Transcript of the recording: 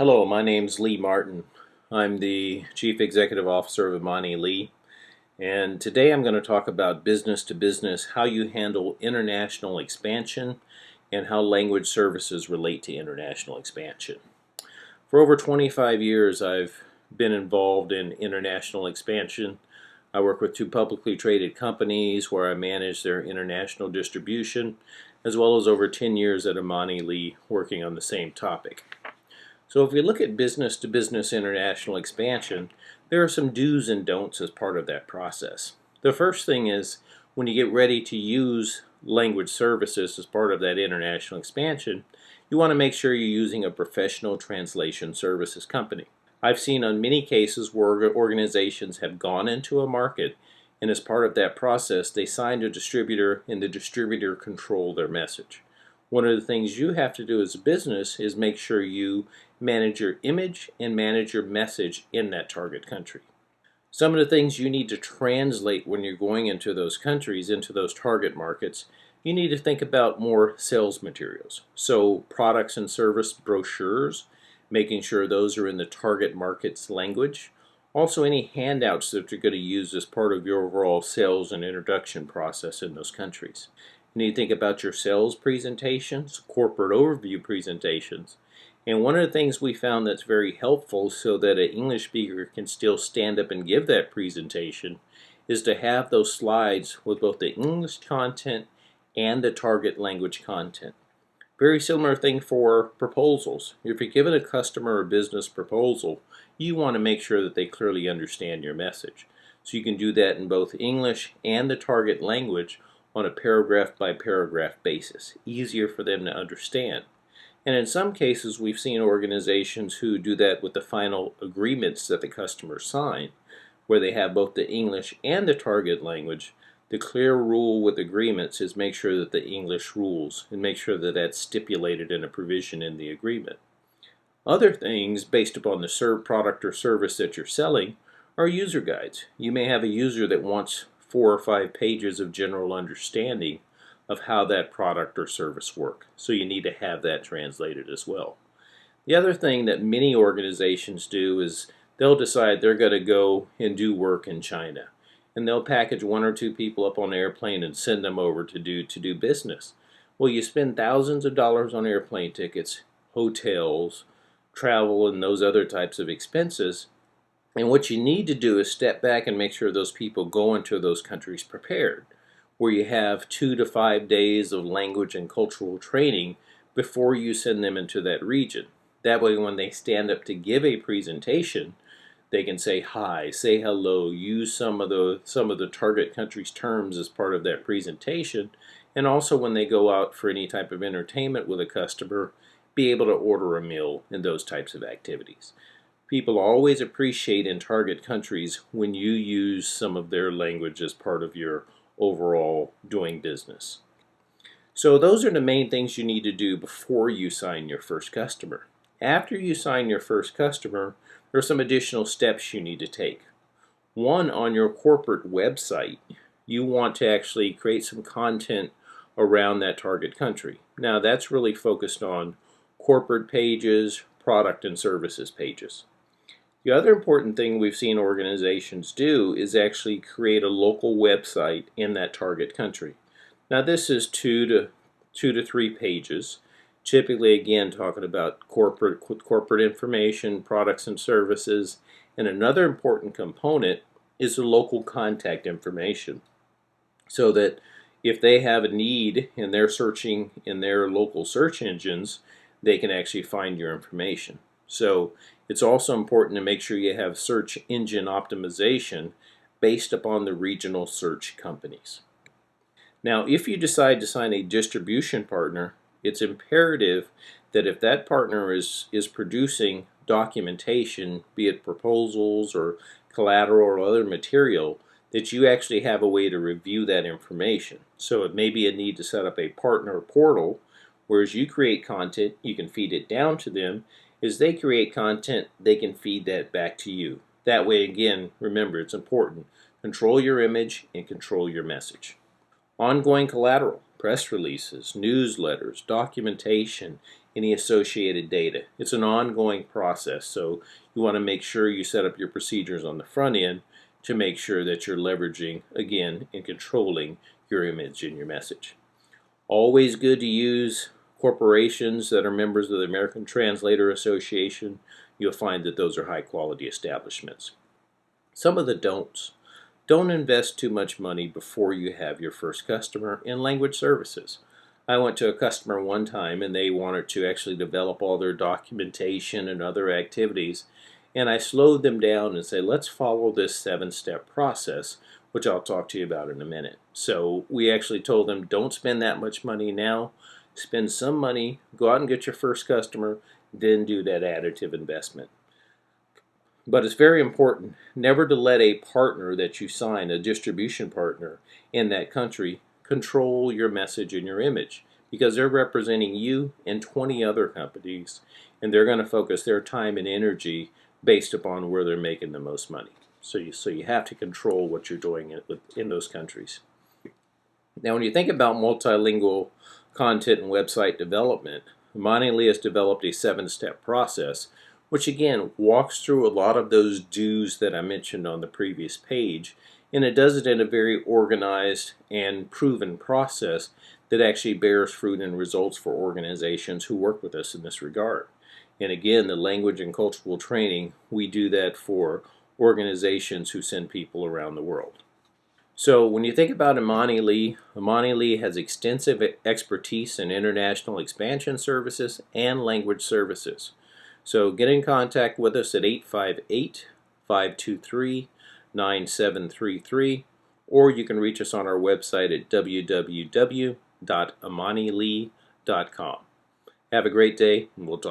Hello, my name's Lee Martin. I'm the Chief Executive Officer of Imani Lee, and today I'm going to talk about business to business, how you handle international expansion, and how language services relate to international expansion. For over 25 years, I've been involved in international expansion. I work with two publicly traded companies where I manage their international distribution, as well as over 10 years at Imani Lee working on the same topic. So if we look at business to business international expansion, there are some do's and don'ts as part of that process. The first thing is when you get ready to use language services as part of that international expansion, you want to make sure you're using a professional translation services company. I've seen on many cases where organizations have gone into a market, and as part of that process they signed a distributor and the distributor controlled their message. One of the things you have to do as a business is make sure you manage your image and manage your message in that target country. Some of the things you need to translate when you're going into those countries, into those target markets, you need to think about more sales materials. So products and service brochures, making sure those are in the target market's language. Also any handouts that you're going to use as part of your overall sales and introduction process in those countries. You need to think about your sales presentations, corporate overview presentations. And one of the things we found that's very helpful so that an English speaker can still stand up and give that presentation is to have those slides with both the English content and the target language content. Very similar thing for proposals. If you're giving a customer a business proposal, you want to make sure that they clearly understand your message. So you can do that in both English and the target language on a paragraph by paragraph basis. Easier for them to understand. And in some cases we've seen organizations who do that with the final agreements that the customers sign, where they have both the English and the target language. The clear rule with agreements is make sure that the English rules and make sure that that's stipulated in a provision in the agreement. Other things based upon the product or service that you're selling are user guides. You may have a user that wants 4 or 5 pages of general understanding of how that product or service work. So you need to have that translated as well. The other thing that many organizations do is they'll decide they're going to go and do work in China. And they'll package 1 or 2 people up on an airplane and send them over to do business. Well, you spend thousands of dollars on airplane tickets, hotels, travel, and those other types of expenses. And what you need to do is step back and make sure those people go into those countries prepared, where you have 2 to 5 days of language and cultural training before you send them into that region. That way when they stand up to give a presentation, they can say hi, say hello, use some of the target country's terms as part of that presentation, and also when they go out for any type of entertainment with a customer, be able to order a meal and those types of activities. People always appreciate in target countries when you use some of their language as part of your overall doing business. So those are the main things you need to do before you sign your first customer. After you sign your first customer, there are some additional steps you need to take. One, on your corporate website, you want to actually create some content around that target country. Now that's really focused on corporate pages, product and services pages. The other important thing we've seen organizations do is actually create a local website in that target country. Now this is 2 to 3 pages. Typically, again, talking about corporate information, products and services, and another important component is the local contact information, so that if they have a need and they're searching in their local search engines, they can actually find your information. So it's also important to make sure you have search engine optimization based upon the regional search companies. Now, if you decide to sign a distribution partner, it's imperative that if that partner is producing documentation, be it proposals or collateral or other material, that you actually have a way to review that information. So it may be a need to set up a partner portal, where as you create content, you can feed it down to them. As they create content, they can feed that back to you. That way, again, remember, it's important. Control your image and control your message. Ongoing collateral, press releases, newsletters, documentation, any associated data. It's an ongoing process, so you want to make sure you set up your procedures on the front end to make sure that you're leveraging, again, and controlling your image and your message. Always good to use corporations that are members of the American Translator Association. You'll find that those are high quality establishments. Some of the don'ts. Don't invest too much money before you have your first customer in language services. I went to a customer one time and they wanted to actually develop all their documentation and other activities, and I slowed them down and said, let's follow this 7-step process, which I'll talk to you about in a minute. So we actually told them, don't spend that much money now. Spend some money, go out and get your first customer, then do that additive investment. But it's very important never to let a partner that you sign, a distribution partner in that country, control your message and your image, because they're representing you and 20 other companies, and they're going to focus their time and energy based upon where they're making the most money. So you have to control what you're doing in those countries. Now, when you think about multilingual content and website development, Imani Lee has developed a 7-step process, which again walks through a lot of those do's that I mentioned on the previous page, and it does it in a very organized and proven process that actually bears fruit and results for organizations who work with us in this regard. And again, the language and cultural training, we do that for organizations who send people around the world. So when you think about Imani Lee has extensive expertise in international expansion services and language services. So get in contact with us at 858-523-9733, or you can reach us on our website at www.imanilee.com. Have a great day, and we'll talk.